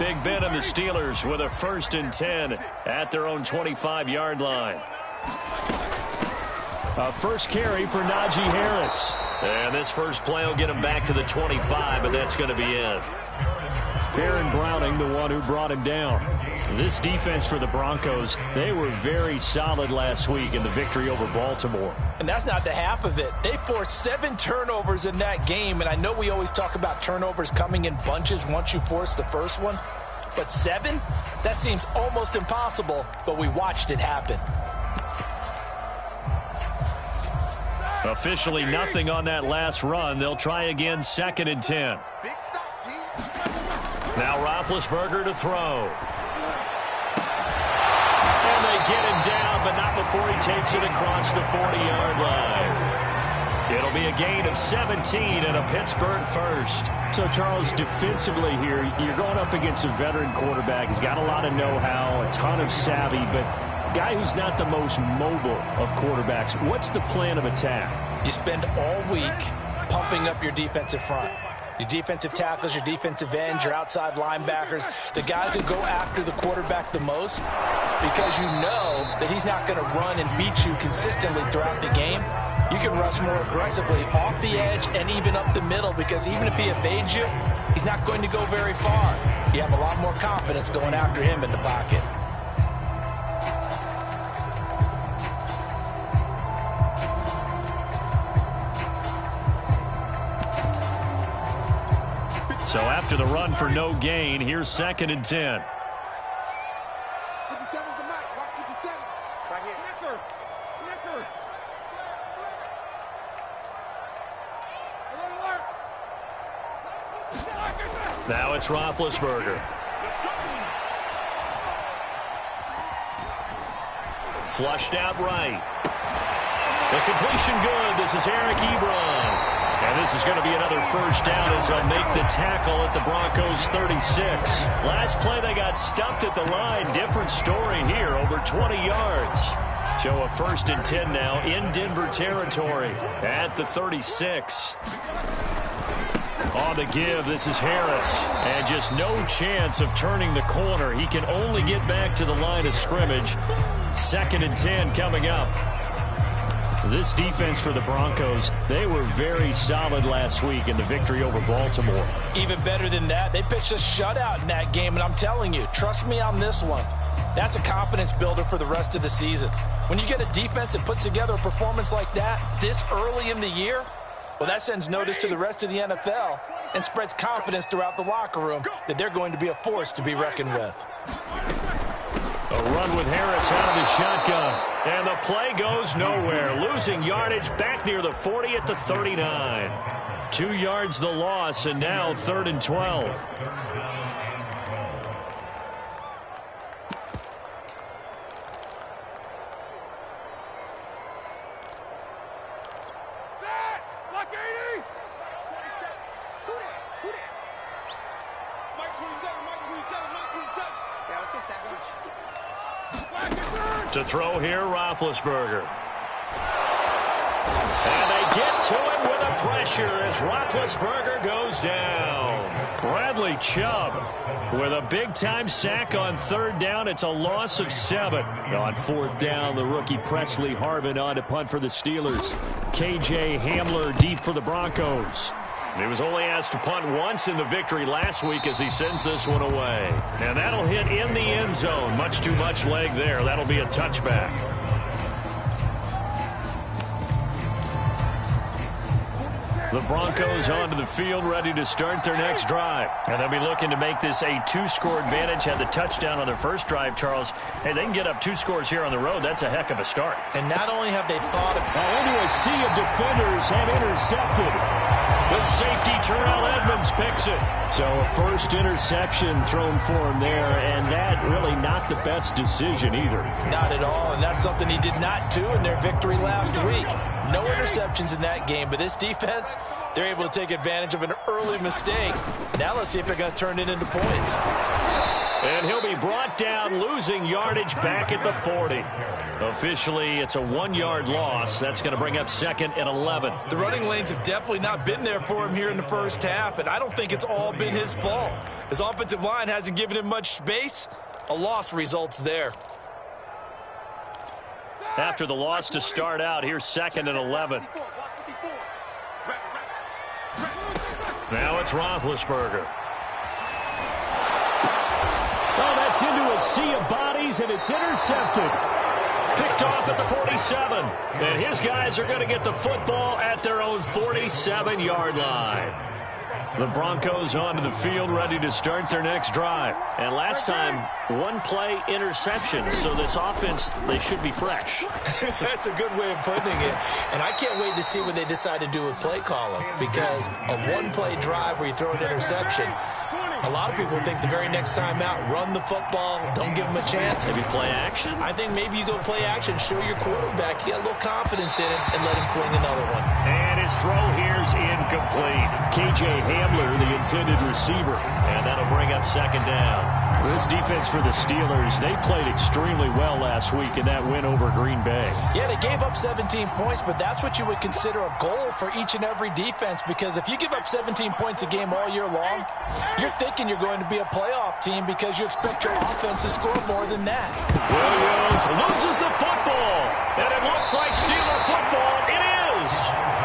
Big Ben and the Steelers with a 1st and 10 at their own 25-yard line. A first carry for Najee Harris. And this first play will get him back to the 25, but that's going to be it. Baron Browning, the one who brought him down. This defense for the Broncos, they were very solid last week in the victory over Baltimore. And that's not the half of it. They forced 7 turnovers in that game, and I know we always talk about turnovers coming in bunches once you force the first one, but 7? That seems almost impossible, but we watched it happen. Officially nothing on that last run. They'll try again, 2nd and 10. Now Roethlisberger to throw. And they get him down, but not before he takes it across the 40-yard line. It'll be a gain of 17 and a Pittsburgh first. So, Charles, defensively here, you're going up against a veteran quarterback. He's got a lot of know-how, a ton of savvy, but guy who's not the most mobile of quarterbacks. What's the plan of attack? You spend all week pumping up your defensive front. Your defensive tackles, your defensive ends, your outside linebackers, the guys who go after the quarterback the most, because you know that he's not going to run and beat you consistently throughout the game. You can rush more aggressively off the edge and even up the middle, because even if he evades you, he's not going to go very far. You have a lot more confidence going after him in the pocket. So after the run for no gain, here's 2nd and 10. 57's the mark. Mark 57. Right here. Nicker. Now it's Roethlisberger. Flushed out right. The completion good. This is Eric Ebron. And this is going to be another first down as they'll make the tackle at the Broncos 36. Last play they got stuffed at the line. Different story here, over 20 yards. So a 1st and 10 now in Denver territory at the 36. On the give, this is Harris. And just no chance of turning the corner. He can only get back to the line of scrimmage. 2nd and 10 coming up. This defense for the Broncos, they were very solid last week in the victory over Baltimore. Even better than that, they pitched a shutout in that game, and I'm telling you, trust me on this one. That's a confidence builder for the rest of the season. When you get a defense that puts together a performance like that this early in the year, well, that sends notice to the rest of the NFL and spreads confidence throughout the locker room that they're going to be a force to be reckoned with. A run with Harris out of the shotgun. And the play goes nowhere. Losing yardage back near the 40 at the 39. 2 yards the loss, and now 3rd and 12. Block 80. 27. Who that? Mike 27. Yeah, let's get Sam Lynch. To throw here, Roethlisberger. And they get to it with a pressure as Roethlisberger goes down. Bradley Chubb with a big-time sack on 3rd down. It's a loss of 7. On 4th down, the rookie Presley Harvin on to punt for the Steelers. KJ Hamler deep for the Broncos. He was only asked to punt once in the victory last week as he sends this one away. And that'll hit in the end zone. Much too much leg there. That'll be a touchback. The Broncos onto the field, ready to start their next drive. And they'll be looking to make this a 2-score advantage. Had the touchdown on their first drive, Charles. Hey, they can get up 2 scores here on the road. That's a heck of a start. And not only have they thought of... Into a sea of defenders have intercepted. The safety, Terrell Edmonds, picks it. So a first interception thrown for him there, and that really not the best decision either. Not at all, and that's something he did not do in their victory last week. No interceptions in that game, but this defense, they're able to take advantage of an early mistake. Now let's see if they're going to turn it into points. And he'll be brought down, losing yardage back at the 40. Officially, it's a 1-yard loss. That's going to bring up 2nd and 11. The running lanes have definitely not been there for him here in the first half, and I don't think it's all been his fault. His offensive line hasn't given him much space. A loss results there. After the loss to start out, here's 2nd and 11. Now it's Roethlisberger. Oh, that's into a sea of bodies, and it's intercepted. Picked off at the 47. And his guys are going to get the football at their own 47-yard line. The Broncos onto the field, ready to start their next drive. And last time, 1-play interception. So this offense, they should be fresh. That's a good way of putting it. And I can't wait to see what they decide to do with play calling. Because a 1-play drive where you throw an interception, a lot of people think the very next time out, run the football, don't give them a chance. Maybe play action? I think maybe you go play action, show your quarterback you got a little confidence in it, and let him fling another one. And his throw here's incomplete. K.J. Hamler, the intended receiver. And that'll bring up 2nd down. This defense for the Steelers, they played extremely well last week in that win over Green Bay. Yeah, they gave up 17 points, but that's what you would consider a goal for each and every defense, because if you give up 17 points a game all year long, you're thinking you're going to be a playoff team because you expect your offense to score more than that. Williams loses the football, and it looks like Steeler football. It is.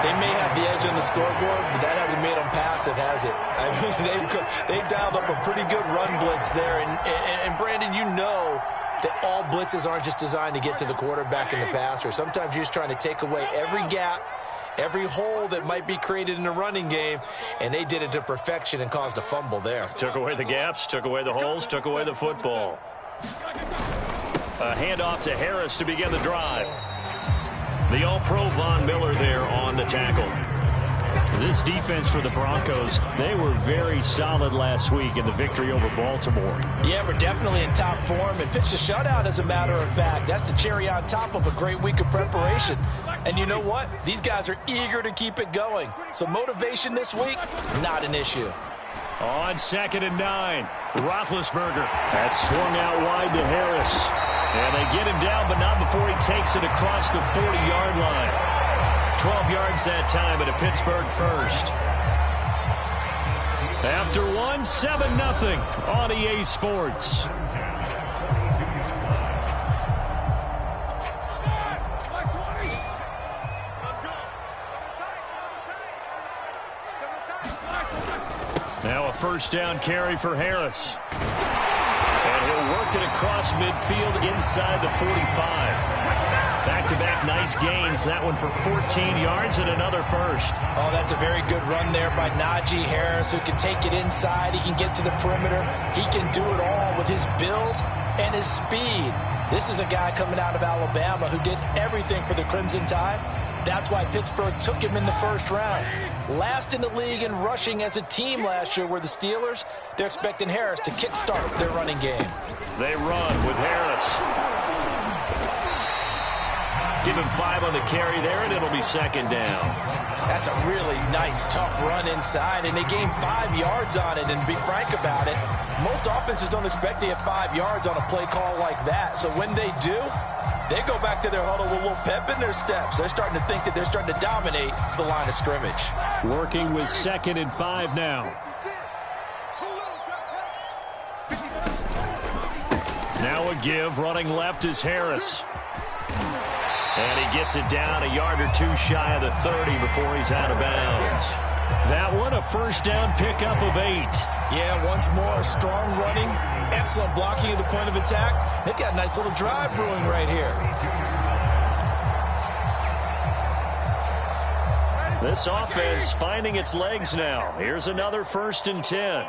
They may have the edge on the scoreboard, but that hasn't made them passive, has it? I mean, they've dialed up a pretty good run blitz there. And Brandon, you know that all blitzes aren't just designed to get to the quarterback and the passer. Sometimes you're just trying to take away every gap, every hole that might be created in the running game, and they did it to perfection and caused a fumble there. Took away the gaps, took away the holes, took away the football. A handoff to Harris to begin the drive. The All-Pro Von Miller there on the tackle. This defense for the Broncos, they were very solid last week in the victory over Baltimore. Yeah, we're definitely in top form and pitched a shutout, as a matter of fact. That's the cherry on top of a great week of preparation. And you know what? These guys are eager to keep it going. So motivation this week, not an issue. On 2nd and 9, Roethlisberger. That's swung out wide to Harris. And they get him down, but not before he takes it across the 40-yard line. 12 yards that time at a Pittsburgh first. After one, 7-0 on EA Sports. Now a 1st down carry for Harris. And he'll work it across midfield inside the 45. Back-to-back nice gains. That one for 14 yards and another first. Oh, that's a very good run there by Najee Harris, who can take it inside. He can get to the perimeter. He can do it all with his build and his speed. This is a guy coming out of Alabama who did everything for the Crimson Tide. That's why Pittsburgh took him in the 1st round. Last in the league in rushing as a team last year were the Steelers. They're expecting Harris to kickstart their running game. They run with Harris. Give him 5 on the carry there, and it'll be 2nd down. That's a really nice, tough run inside, and they gained 5 yards on it. And to be frank about it, most offenses don't expect to get 5 yards on a play call like that. So when they do, they go back to their huddle with a little pep in their steps. They're starting to think that they're starting to dominate the line of scrimmage. Working with 2nd and 5 now. Now a give. Running left is Harris. And he gets it down a yard or two shy of the 30 before he's out of bounds. That one, a 1st down pickup of 8. Yeah, once more, strong running, excellent blocking at the point of attack. They've got a nice little drive brewing right here. This offense finding its legs now. Here's another 1st and 10.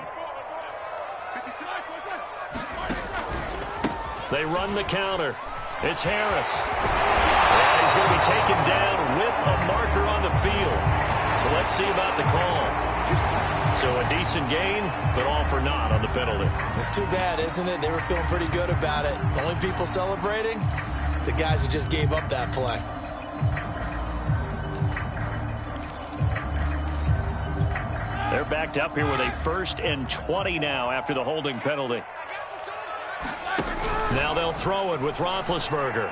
They run the counter. It's Harris. And he's going to be taken down with a marker on the field. So let's see about the call. So a decent gain, but all for naught on the penalty. It's too bad, isn't it? They were feeling pretty good about it. The only people celebrating, the guys who just gave up that play. They're backed up here with a 1st and 20 now after the holding penalty. Now they'll throw it with Roethlisberger.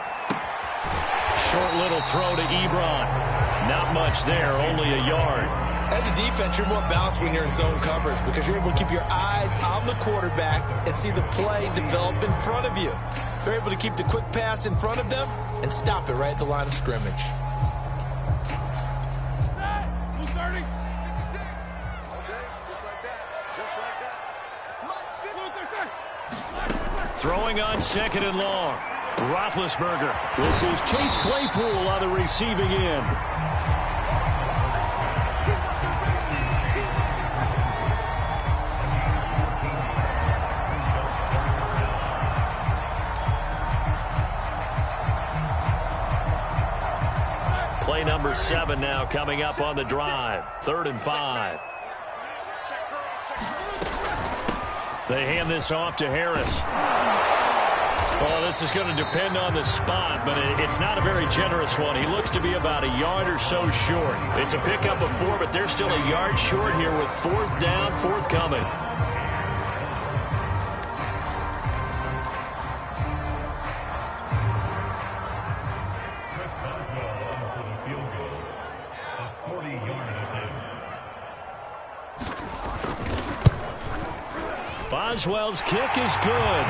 Short little throw to Ebron. Not much there, only a yard. As a defense, you're more balanced when you're in zone coverage because you're able to keep your eyes on the quarterback and see the play develop in front of you. They're able to keep the quick pass in front of them and stop it right at the line of scrimmage. Throwing on 2nd and long. Roethlisberger. This is Chase Claypool on the receiving end. Play number 7 now coming up on the drive. 3rd and 5. They hand this off to Harris. Well, this is going to depend on the spot, but it's not a very generous one. He looks to be about a yard or so short. It's a pickup of 4, but they're still a yard short here with 4th down, forthcoming. Boswell's kick is good.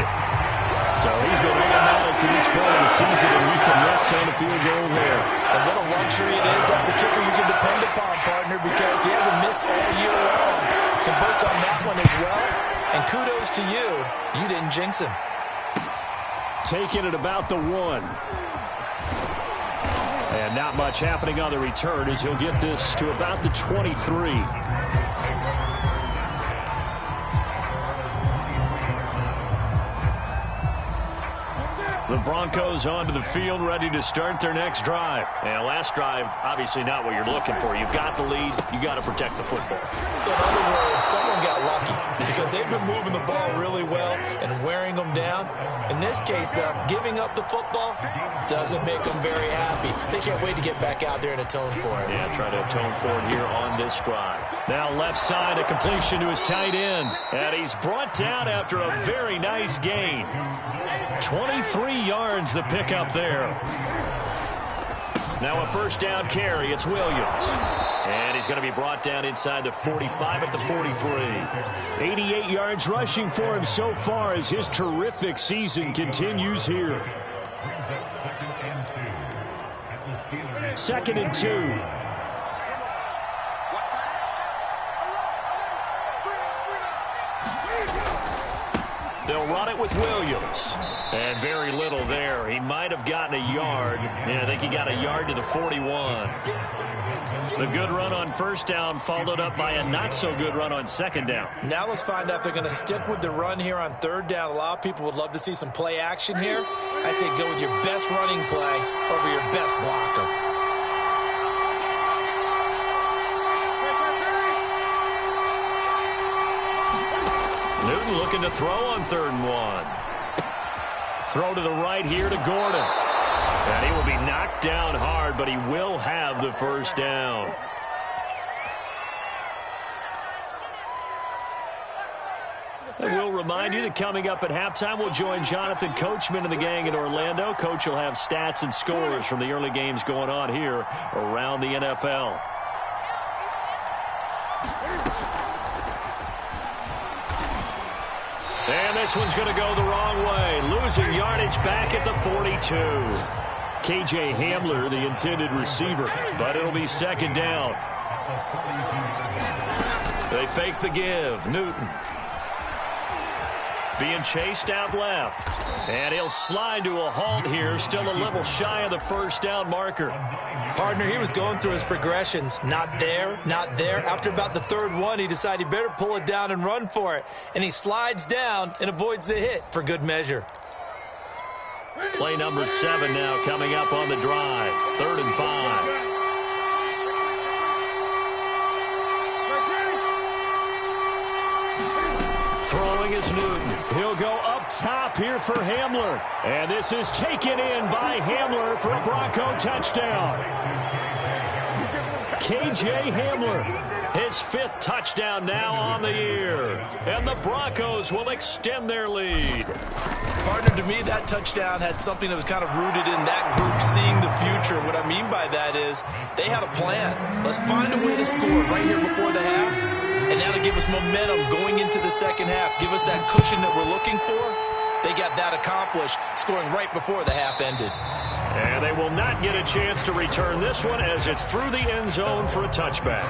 So he's been automatic to this point of the season, and he connects on the field goal there. And what a luxury it is to have the kicker you can depend upon, partner, because he hasn't missed all year long. Converts on that one as well. And kudos to you. You didn't jinx him. Taking it about the 1. And not much happening on the return as he'll get this to about the 23. The Broncos onto the field, ready to start their next drive. And last drive, obviously not what you're looking for. You've got the lead. You got to protect the football. So in other words, someone got lucky because they've been moving the ball really well and wearing them down. In this case, though, giving up the football doesn't make them very happy. They can't wait to get back out there and atone for it. Yeah, try to atone for it here on this drive. Now left side, a completion to his tight end. And he's brought down after a very nice gain. 23 yards the pickup there. Now a 1st down carry. It's Williams. And he's going to be brought down inside the 45 at the 43. 88 yards rushing for him so far as his terrific season continues here. 2nd and 2. They'll run it with Williams. And very little there. He might have gotten a yard. Yeah, I think he got a yard to the 41. The good run on 1st down followed up by a not-so-good run on 2nd down. Now let's find out if they're going to stick with the run here on 3rd down. A lot of people would love to see some play action here. I say go with your best running play over your best blocker. Newton looking to throw on 3rd and 1. Throw to the right here to Gordon. And he will be knocked down hard, but he will have the 1st down. And we'll remind you that coming up at halftime, we'll join Jonathan Coachman and the gang in Orlando. Coach will have stats and scores from the early games going on here around the NFL. And this one's going to go the wrong way. Losing yardage back at the 42. KJ Hamler, the intended receiver. But it'll be 2nd down. They fake the give. Newton being chased out left. And he'll slide to a halt here. Still a little shy of the 1st down marker. Partner, he was going through his progressions. Not there, not there. After about the 3rd one, he decided he better pull it down and run for it. And he slides down and avoids the hit for good measure. Play number 7 now coming up on the drive. 3rd and 5. Throwing is Newton. He'll go up top here for Hamler. And this is taken in by Hamler for a Bronco touchdown. KJ Hamler. His 5th touchdown now on the year. And the Broncos will extend their lead. Partner, to me, that touchdown had something that was kind of rooted in that group seeing the future. What I mean by that is they had a plan. Let's find a way to score right here before the half, and that'll give us momentum going into the second half, give us that cushion that we're looking for. They got that accomplished, scoring right before the half ended. And they will not get a chance to return this one as it's through the end zone for a touchback.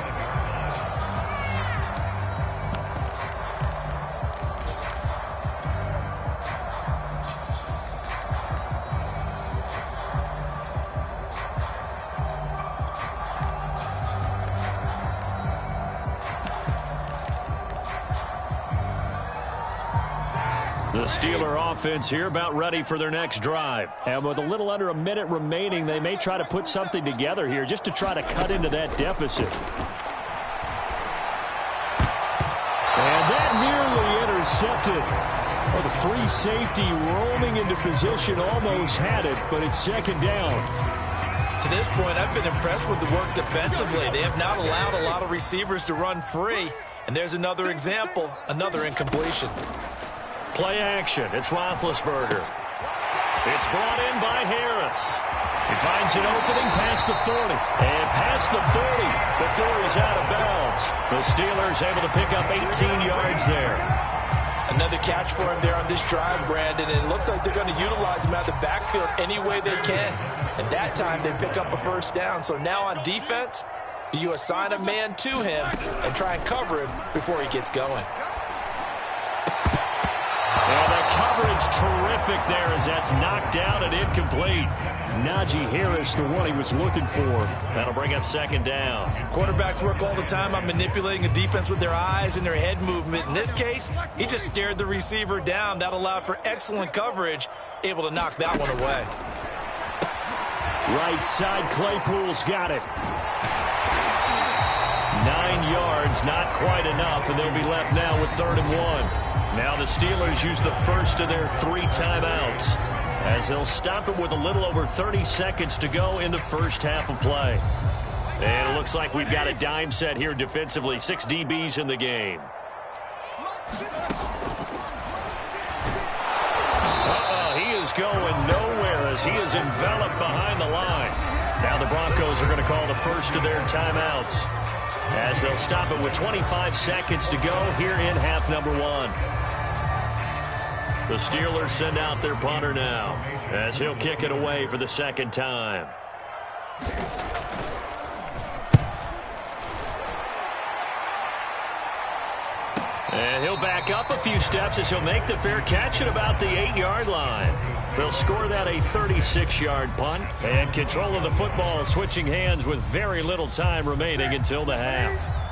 The Steeler offense here about ready for their next drive. And with a little under a minute remaining, they may try to put something together here just to try to cut into that deficit. And that nearly intercepted. Well, the free safety roaming into position almost had it, but it's second down. To this point, I've been impressed with the work defensively. They have not allowed a lot of receivers to run free. And there's another example, another incompletion. Play action. It's Roethlisberger. It's brought in by Harris. He finds an opening past the 40. And past the 40 before he's out of bounds. The Steelers able to pick up 18 yards there. Another catch for him there on this drive, Brandon. And it looks like they're going to utilize him out of the backfield any way they can. And that time they pick up a first down. So now on defense, do you assign a man to him and try and cover him before he gets going? And the coverage terrific there as that's knocked down and incomplete. Najee Harris, the one he was looking for. That'll bring up second down. Quarterbacks work all the time on manipulating a defense with their eyes and their head movement. In this case, he just stared the receiver down. That allowed for excellent coverage, able to knock that one away. Right side, Claypool's got it. 9 yards, not quite enough, and they'll be left now with 3rd and 1. Now the Steelers use the first of their 3 timeouts as they'll stop it with a little over 30 seconds to go in the first half of play. And it looks like we've got a dime set here defensively. 6 DBs in the game. He is going nowhere as he is enveloped behind the line. Now the Broncos are going to call the first of their timeouts as they'll stop it with 25 seconds to go here in half number 1. The Steelers send out their punter now as he'll kick it away for the second time. And he'll back up a few steps as he'll make the fair catch at about the 8-yard line. They'll score that a 36-yard punt. And control of the football switching hands with very little time remaining until the half.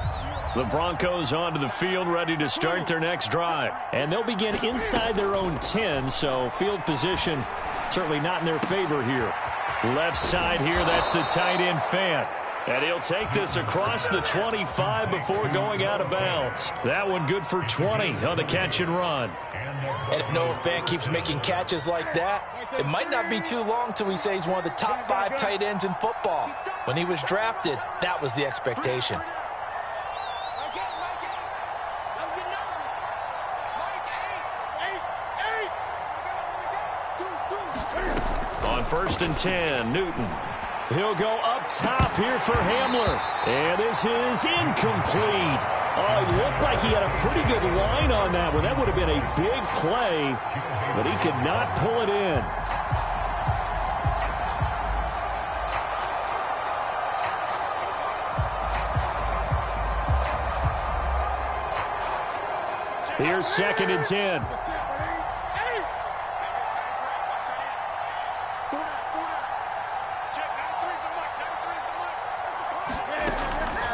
The Broncos onto the field ready to start their next drive. And they'll begin inside their own 10, so field position certainly not in their favor here. Left side here, that's the tight end Fant. And he'll take this across the 25 before going out of bounds. That one good for 20 on the catch and run. And if Noah Fant keeps making catches like that, it might not be too long till we say he's one of the top 5 tight ends in football. When he was drafted, that was the expectation. On 1st and 10, Newton. He'll go up top here for Hamler. And this is incomplete. Oh, he looked like he had a pretty good line on that one. That would have been a big play, but he could not pull it in. Here's 2nd and 10.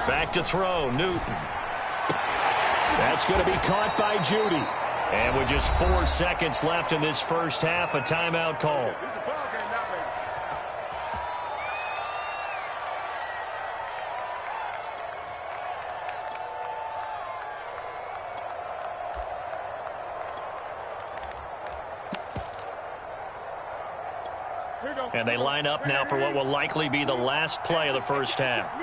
Back to throw, Newton. That's going to be caught by Judy. And with just 4 seconds left in this first half, a timeout call. And they line up now for what will likely be the last play of the first half.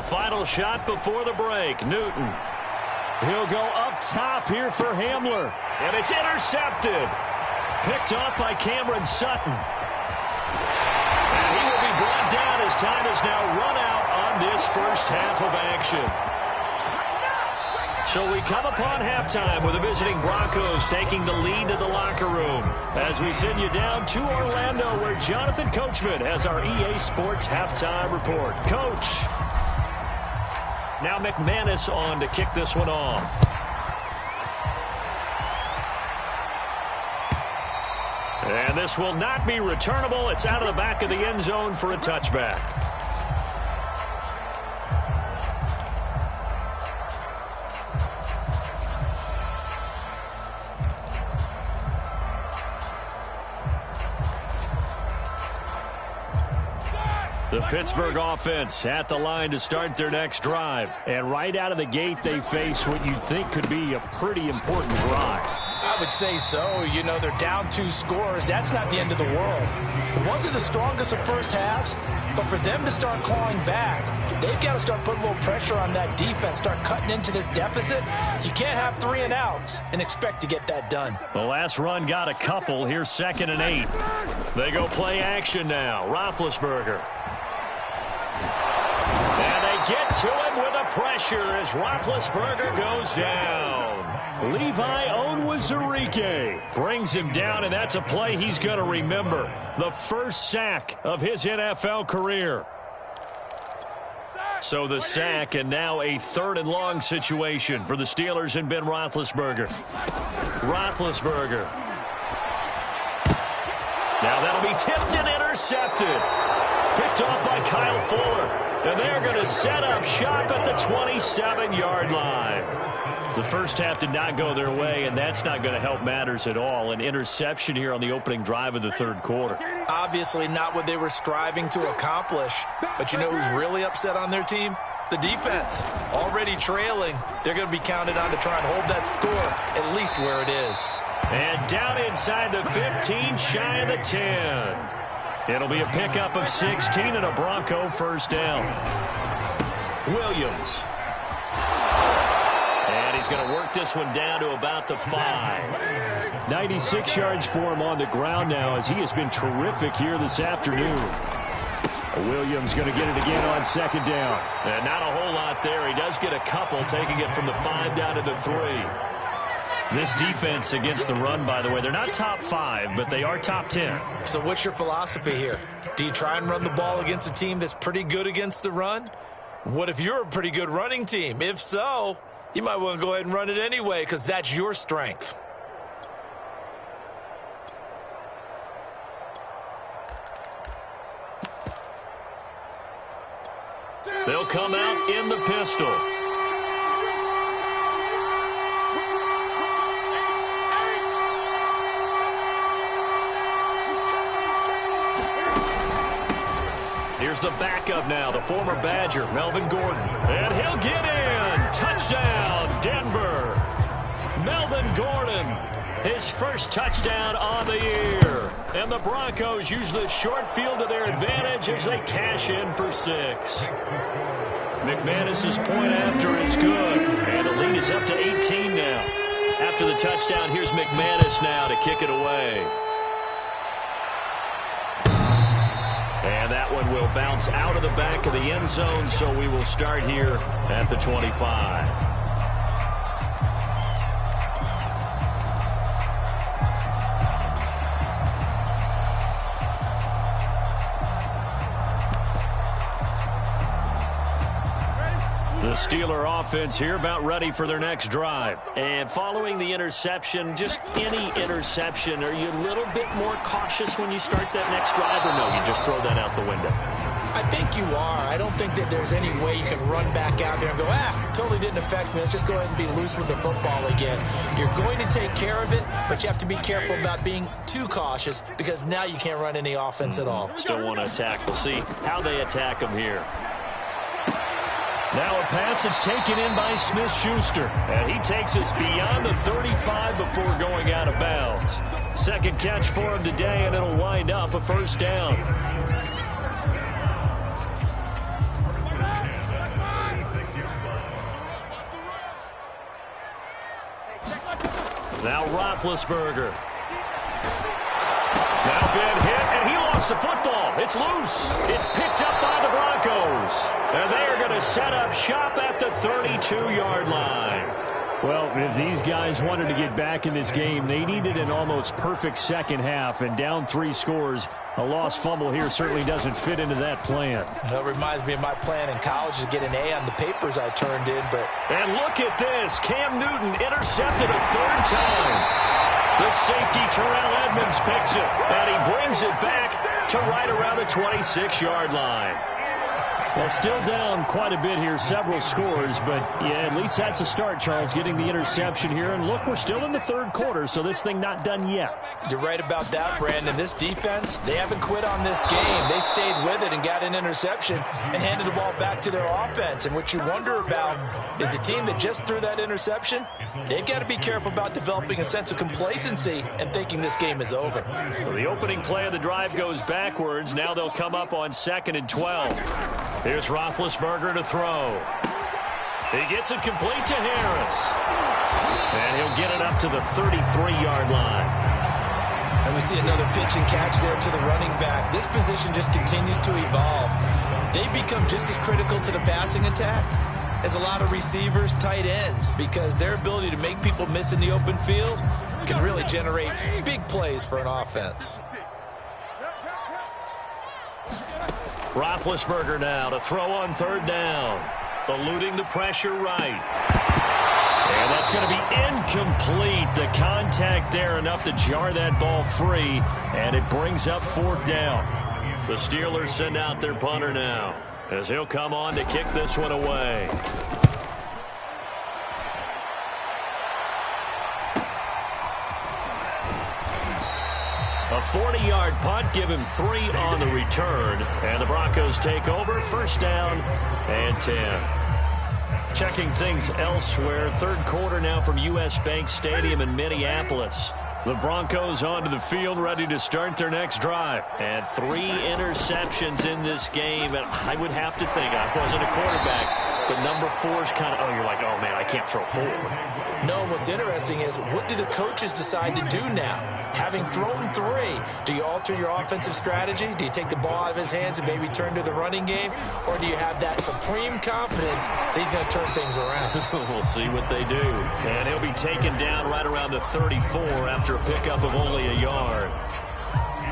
The final shot before the break. Newton. He'll go up top here for Hamler. And it's intercepted. Picked off by Cameron Sutton. And he will be brought down as time is now run out on this first half of action. So we come upon halftime with the visiting Broncos taking the lead to the locker room as we send you down to Orlando where Jonathan Coachman has our EA Sports halftime report. Coach. Now McManus on to kick this one off. And this will not be returnable. It's out of the back of the end zone for a touchback. The Pittsburgh offense at the line to start their next drive. And right out of the gate, they face what you think could be a pretty important drive. I would say so. You know, they're down 2 scores. That's not the end of the world. It wasn't the strongest of first halves, but for them to start clawing back, they've got to start putting a little pressure on that defense, start cutting into this deficit. You can't have 3 and outs and expect to get that done. The last run got a couple. Here's 2nd and 8. They go play action now. Roethlisberger. And they get to him with a pressure as Roethlisberger goes down. Levi Onwuzurike brings him down, and that's a play he's going to remember. The first sack of his NFL career. So the sack, and now a 3rd and long situation for the Steelers and Ben Roethlisberger. Roethlisberger. Now that'll be tipped and intercepted. Picked off by Kyle Fuller. And they're going to set up shop at the 27-yard line. The first half did not go their way, and that's not going to help matters at all. An interception here on the opening drive of the 3rd quarter. Obviously not what they were striving to accomplish. But you know who's really upset on their team? The defense. Already trailing. They're going to be counted on to try and hold that score at least where it is. And down inside the 15, shy of the 10. It'll be a pickup of 16 and a Bronco first down. Williams. And he's going to work this one down to about the 5. 96 yards for him on the ground now as he has been terrific here this afternoon. Williams going to get it again on 2nd down. And not a whole lot there. He does get a couple, taking it from the 5 down to the 3. This defense against the run, by the way, they're not top 5, but they are top 10. So what's your philosophy here? Do you try and run the ball against a team that's pretty good against the run? What if you're a pretty good running team? If so, you might want to go ahead and run it anyway because that's your strength. They'll come out in the pistol. Here's the backup now, the former Badger, Melvin Gordon. And he'll get in. Touchdown, Denver. Melvin Gordon, his first touchdown on the year. And the Broncos use the short field to their advantage as they cash in for 6. McManus's point after is good. And the lead is up to 18 now. After the touchdown, here's McManus now to kick it away. And that one will bounce out of the back of the end zone, so we will start here at the 25. The Steeler offense here about ready for their next drive. And following the interception, just any interception, are you a little bit more cautious when you start that next drive, or no, you just throw that out the window? I think you are. I don't think that there's any way you can run back out there and go, totally didn't affect me. Let's just go ahead and be loose with the football again. You're going to take care of it, but you have to be careful about being too cautious because now you can't run any offense at all. Still want to attack. We'll see how they attack them here. Now a passage taken in by Smith-Schuster. And he takes us beyond the 35 before going out of bounds. Second catch for him today, and it'll wind up a first down. Now Roethlisberger. Now been hit, and he lost the football. It's loose. It's picked up by the Broncos. And they are going to set up shop at the 32-yard line. Well, if these guys wanted to get back in this game, they needed an almost perfect second half, and down 3 scores. A lost fumble here certainly doesn't fit into that plan. That reminds me of my plan in college to get an A on the papers I turned in. And look at this. Cam Newton intercepted a 3rd time. The safety, Terrell Edmonds, picks it, and he brings it back to right around the 26-yard line. Well, still down quite a bit here, several scores, but yeah, at least that's a start, Charles, getting the interception here. And look, we're still in the 3rd quarter, so this thing not done yet. You're right about that, Brandon. This defense, they haven't quit on this game. They stayed with it and got an interception and handed the ball back to their offense. And what you wonder about is a team that just threw that interception, they've got to be careful about developing a sense of complacency and thinking this game is over. So the opening play of the drive goes backwards. Now they'll come up on 2nd and 12. Here's Roethlisberger to throw. He gets it complete to Harris. And he'll get it up to the 33-yard line. And we see another pitch and catch there to the running back. This position just continues to evolve. They become just as critical to the passing attack as a lot of receivers, tight ends, because their ability to make people miss in the open field can really generate big plays for an offense. Roethlisberger now to throw on 3rd down. Eluding the pressure right. And that's going to be incomplete. The contact there enough to jar that ball free. And it brings up 4th down. The Steelers send out their punter now, as he'll come on to kick this one away. A 40-yard punt, give him 3 on the return. And the Broncos take over, 1st down and 10. Checking things elsewhere, 3rd quarter now from U.S. Bank Stadium in Minneapolis. The Broncos onto the field, ready to start their next drive. And 3 interceptions in this game. And I would have to think, I wasn't a quarterback, but number 4 is kind of, you're like, oh, man, I can't throw 4. No, what's interesting is, what do the coaches decide to do now? Having thrown 3, do you alter your offensive strategy? Do you take the ball out of his hands and maybe turn to the running game? Or do you have that supreme confidence that he's going to turn things around? We'll see what they do. And he'll be taken down right around the 34 after a pickup of only a yard.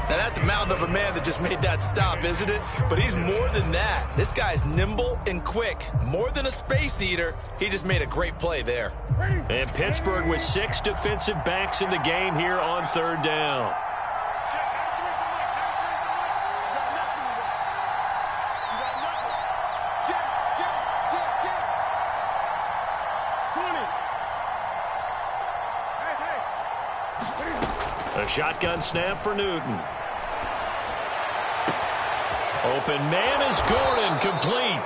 Now, that's a mountain of a man that just made that stop, isn't it? But he's more than that. This guy's nimble and quick. More than a space eater, he just made a great play there. And Pittsburgh with 6 defensive backs in the game here on 3rd down. A shotgun snap for Newton. Open man is Gordon, complete.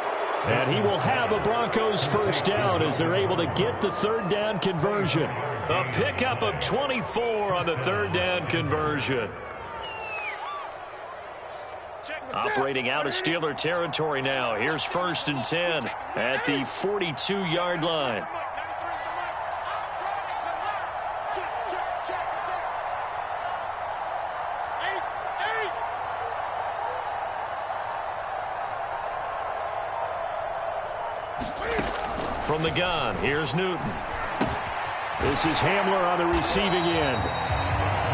And he will have a Broncos 1st down as they're able to get the 3rd down conversion. A pickup of 24 on the 3rd down conversion. Operating out of Steeler territory now. Here's 1st and 10 at the 42-yard line. From the gun, here's Newton. This is Hamler on the receiving end.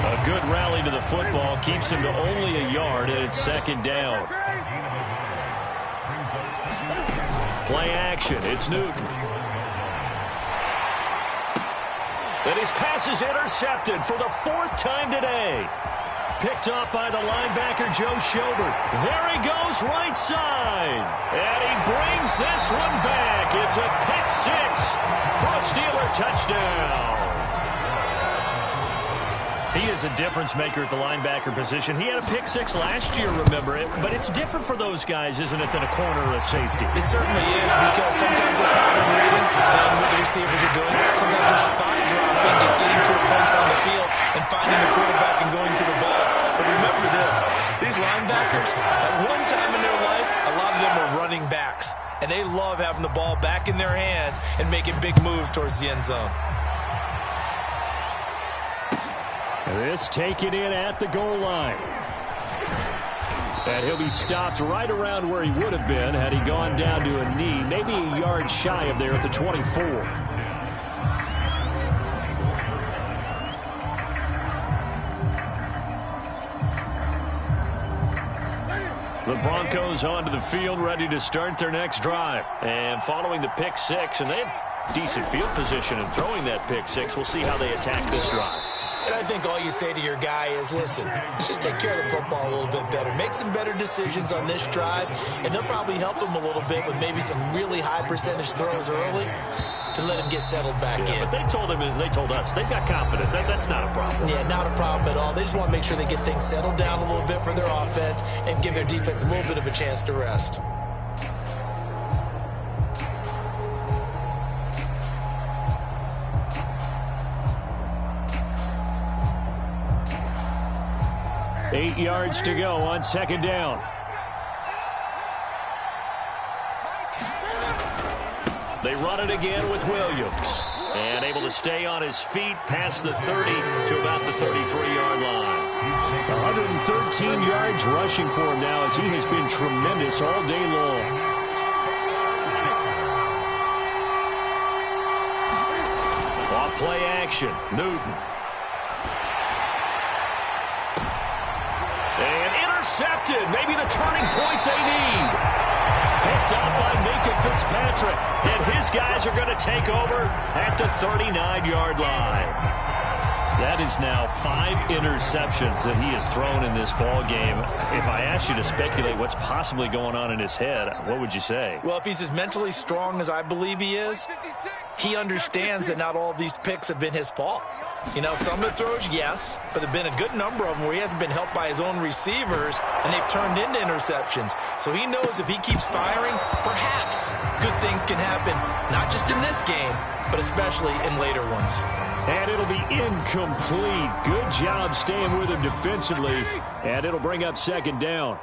A good rally to the football keeps him to only a yard, and it's 2nd down. Play action, it's Newton. And his pass is intercepted for the 4th time today. Picked off by the linebacker, Joe Schobert. There he goes, right side. And he brings this one back. It's a pick 6 for a Steeler touchdown. He is a difference maker at the linebacker position. He had a pick 6 last year, remember it. But it's different for those guys, isn't it, than a corner or a safety? It certainly is, because sometimes they're pattern reading, seeing what the receivers are doing. Sometimes they're spot dropping, just getting to a place on the field and finding the quarterback and going to the ball. But remember this, these linebackers, at one time in their life, a lot of them were running backs. And they love having the ball back in their hands and making big moves towards the end zone. This taken in at the goal line. And he'll be stopped right around where he would have been had he gone down to a knee, maybe a yard shy of there at the 24. The Broncos onto the field, ready to start their next drive. And following the pick six, and they have decent field position in throwing that pick six. We'll see how they attack this drive. And I think all you say to your guy is, listen, let's just take care of the football a little bit better. Make some better decisions on this drive, and they'll probably help him a little bit with maybe some really high percentage throws early to let him get settled back in. But they told him, and they told us, they've got confidence. That's not a problem. Yeah, not a problem at all. They just want to make sure they get things settled down a little bit for their offense and give their defense a little bit of a chance to rest. Eight yards to go on second down. They run it again with Williams. And able to stay on his feet past the 30 to about the 33-yard line. 113 yards rushing for him now as he has been tremendous all day long. Off play action, Newton. And intercepted, maybe the turning point they need. Picked up by Minkah Fitzpatrick. And his guys are going to take over at the 39-yard line. That is now 5 interceptions that he has thrown in this ball game. If I asked you to speculate what's possibly going on in his head, what would you say? Well, if he's as mentally strong as I believe he is, he understands that not all of these picks have been his fault. You know, some of the throws, yes, but there have been a good number of them where he hasn't been helped by his own receivers, and they've turned into interceptions. So he knows if he keeps firing, perhaps good things can happen, not just in this game, but especially in later ones. And it'll be incomplete. Good job staying with him defensively, and it'll bring up second down.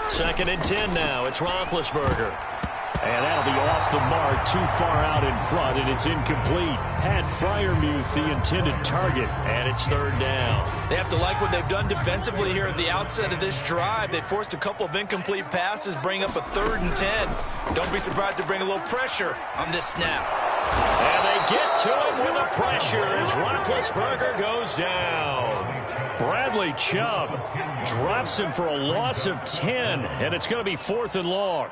Second and 10 now. It's Roethlisberger. And that'll be off the mark, too far out in front, and it's incomplete. Pat Freiermuth, the intended target, and it's third down. They have to like what they've done defensively here at the outset of this drive. They forced a couple of incomplete passes, bring up a 3rd and 10. Don't be surprised to bring a little pressure on this snap. And they get to him with the pressure as Roethlisberger goes down. Bradley Chubb drops him for a loss of 10, and it's going to be 4th and long.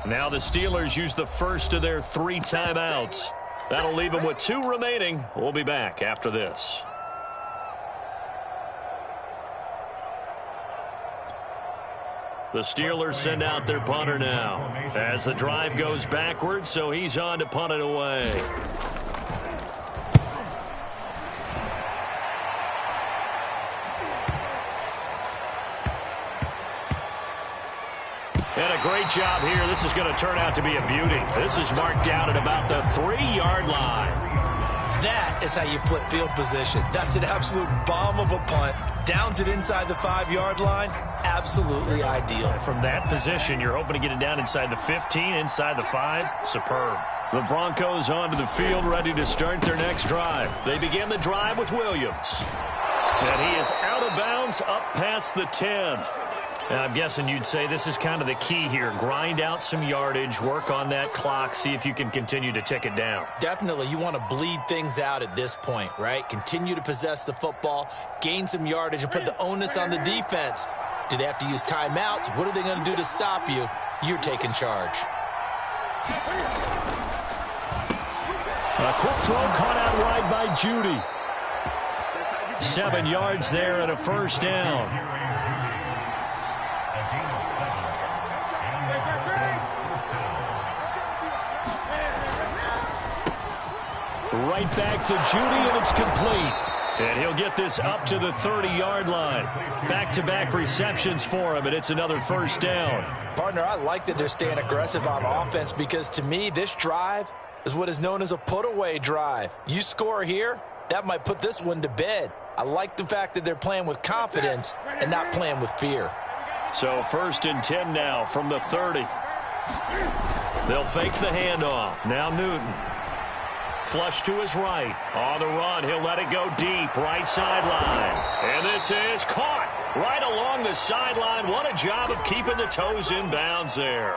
Now the Steelers use the first of their 3 timeouts. That'll leave them with 2 remaining. We'll be back after this. The Steelers send out their punter now as the drive goes backwards, so he's on to punt it away. And a great job here. This is going to turn out to be a beauty. This is marked down at about the 3-yard line. That is how you flip field position. That's an absolute bomb of a punt. Downs it inside the 5-yard line. Absolutely ideal. From that position, you're hoping to get it down inside the 15, inside the 5. Superb. The Broncos onto the field, ready to start their next drive. They begin the drive with Williams. And he is out of bounds up past the 10. And I'm guessing you'd say this is kind of the key here. Grind out some yardage, work on that clock, see if you can continue to tick it down. Definitely. You want to bleed things out at this point, right? Continue to possess the football, gain some yardage, and put the onus on the defense. Do they have to use timeouts? What are they going to do to stop you? You're taking charge. A quick throw caught out wide by Judy. 7 yards there and a first down. Right back to Judy, and it's complete. And he'll get this up to the 30-yard line. Back-to-back receptions for him, and it's another first down. Partner, I like that they're staying aggressive on offense because, to me, this drive is what is known as a put-away drive. You score here, that might put this one to bed. I like the fact that they're playing with confidence and not playing with fear. So 1st and 10 now from the 30. They'll fake the handoff. Now Newton. Flush to his right. On the run, he'll let it go deep. Right sideline. And this is caught right along the sideline. What a job of keeping the toes in bounds there.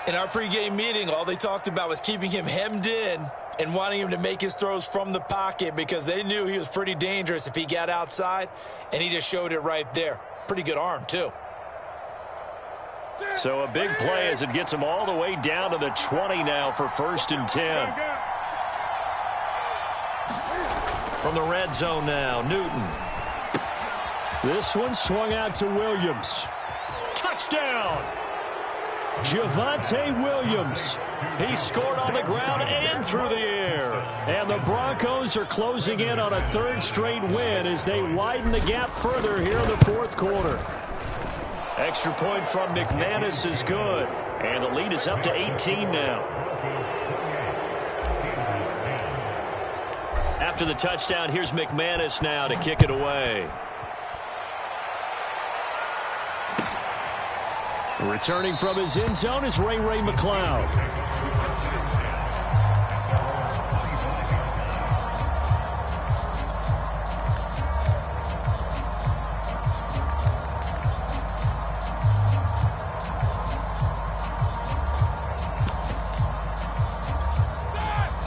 In our pregame meeting, all they talked about was keeping him hemmed in and wanting him to make his throws from the pocket because they knew he was pretty dangerous if he got outside, and he just showed it right there. Pretty good arm, too. So a big play as it gets him all the way down to the 20 now for 1st and 10. From the red zone now, Newton. This one swung out to Williams. Touchdown! Javonte Williams. He scored on the ground and through the air. And the Broncos are closing in on a 3rd straight win as they widen the gap further here in the 4th quarter. Extra point from McManus is good. And the lead is up to 18 now. After the touchdown, here's McManus now to kick it away. Returning from his end zone is Ray McCloud.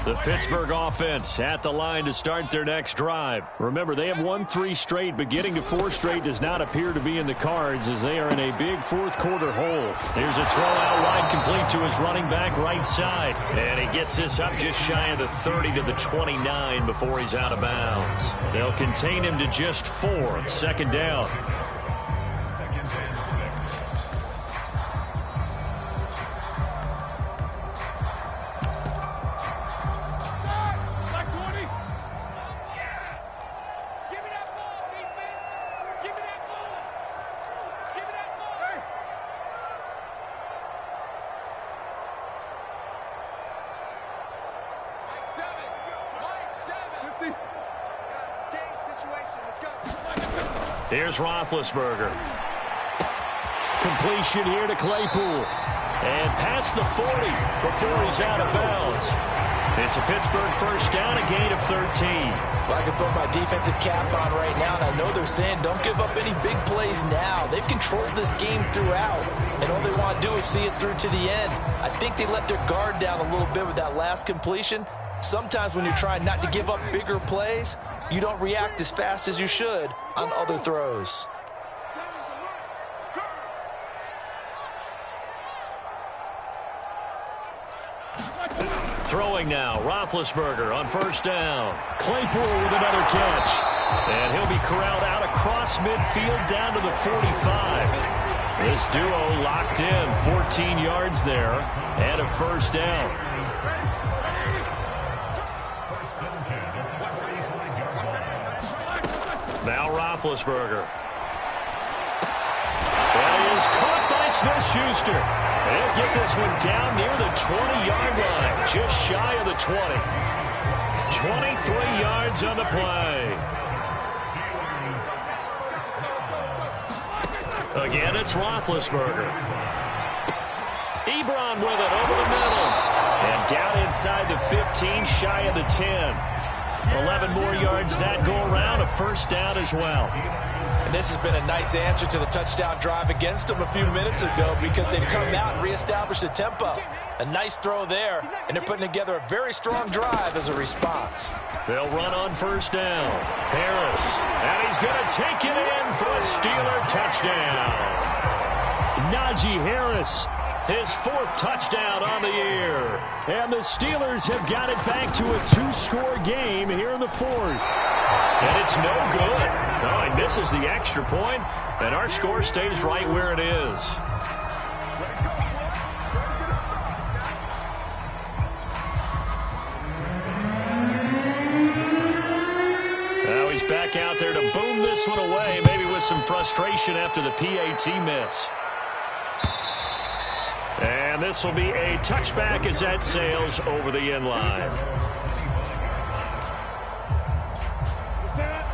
The Pittsburgh offense at the line to start their next drive. Remember, they have won 3 straight, but getting to 4 straight does not appear to be in the cards as they are in a big 4th quarter hole. Here's a throw out wide complete to his running back right side. And he gets this up just shy of the 30 to the 29 before he's out of bounds. They'll contain him to just 4. 2nd down. Here's Roethlisberger. Completion here to Claypool. And past the 40 before he's out of bounds. It's a Pittsburgh 1st down, a gain of 13. Well, I can put my defensive cap on right now, and I know they're saying don't give up any big plays now. They've controlled this game throughout, and all they want to do is see it through to the end. I think they let their guard down a little bit with that last completion. Sometimes when you're trying not to give up bigger plays, you don't react as fast as you should on other throws. Throwing now, Roethlisberger on 1st down. Claypool with another catch. And he'll be corralled out across midfield down to the 45. This duo locked in, 14 yards there, and a 1st down. Now Roethlisberger. That is caught by Smith-Schuster. They'll get this one down near the 20-yard line, just shy of the 20. 23 yards on the play. Again, it's Roethlisberger. Ebron with it over the middle. And down inside the 15, shy of the 10. 11 more yards that go around, a 1st down as well. And this has been a nice answer to the touchdown drive against them a few minutes ago because they've come out and reestablished the tempo. A nice throw there, and they're putting together a very strong drive as a response. They'll run on 1st down. Harris, and he's going to take it in for a Steeler touchdown. Najee Harris. His 4th touchdown on the year. And the Steelers have got it back to a 2-score game here in the 4th. And it's no good. Oh, he misses the extra point, and our score stays right where it is. Now he's back out there to boom this one away, maybe with some frustration after the PAT miss. And this will be a touchback as that sails over the end line.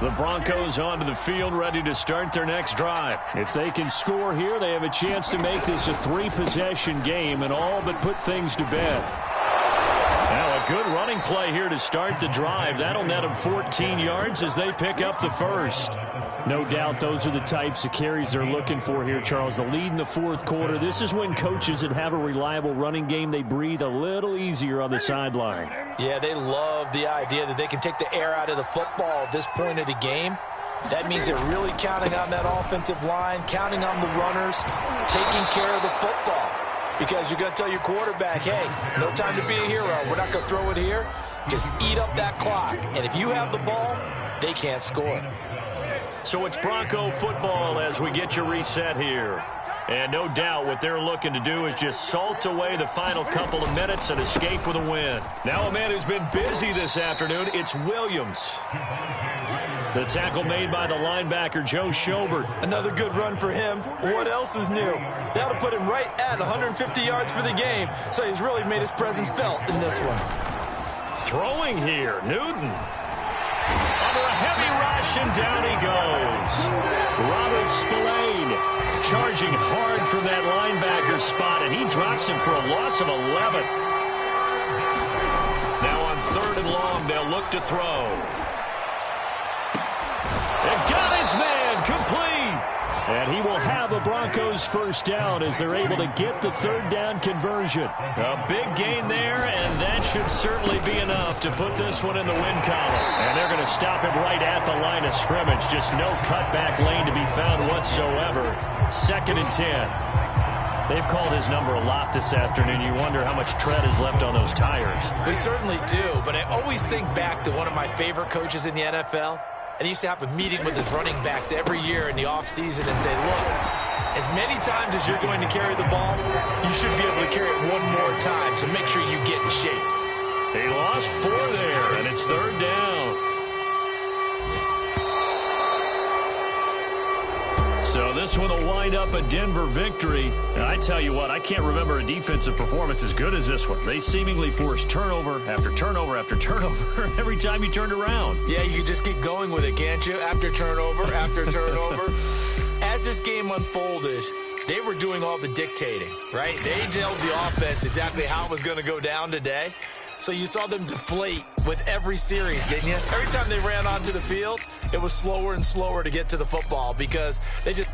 The Broncos onto the field, ready to start their next drive. If they can score here, they have a chance to make this a 3-possession game and all but put things to bed. Now a good running play here to start the drive. That'll net them 14 yards as they pick up the first. No doubt those are the types of carries they're looking for here, Charles. The lead in the fourth quarter. This is when coaches that have a reliable running game, they breathe a little easier on the sideline. Yeah, they love the idea that they can take the air out of the football at this point of the game. That means they're really counting on that offensive line, counting on the runners, taking care of the football. Because you're going to tell your quarterback, hey, no time to be a hero. We're not going to throw it here. Just eat up that clock. And if you have the ball, they can't score. So it's Bronco football as we get you reset here. And no doubt what they're looking to do is just salt away the final couple of minutes and escape with a win. Now a man who's been busy this afternoon, it's Williams. The tackle made by the linebacker, Joe Schobert. Another good run for him. What else is new? That'll put him right at 150 yards for the game. So he's really made his presence felt in this one. Throwing here, Newton. Under a heavy rush, and down he goes. Robert Spillane charging hard for that linebacker spot, and he drops him for a loss of 11. Now on 3rd and long, they'll look to throw. And got his man complete. And he will have a Broncos first down as they're able to get the 3rd down conversion. A big gain there, and that should certainly be enough to put this one in the win column. And they're going to stop him right at the line of scrimmage. Just no cutback lane to be found whatsoever. 2nd and 10. They've called his number a lot this afternoon. You wonder how much tread is left on those tires. We certainly do, but I always think back to one of my favorite coaches in the NFL. And he used to have a meeting with his running backs every year in the offseason and say, look, as many times as you're going to carry the ball, you should be able to carry it one more time, so make sure you get in shape. He lost 4 there, and it's 3rd down. So this one will wind up a Denver victory. And I tell you what, I can't remember a defensive performance as good as this one. They seemingly forced turnover after turnover after turnover every time you turned around. Yeah, you can just keep going with it, can't you? After turnover, after turnover. As this game unfolded, they were doing all the dictating, right? They told the offense exactly how it was going to go down today. So you saw them deflate with every series, didn't you? Every time they ran onto the field, it was slower and slower to get to the football because they just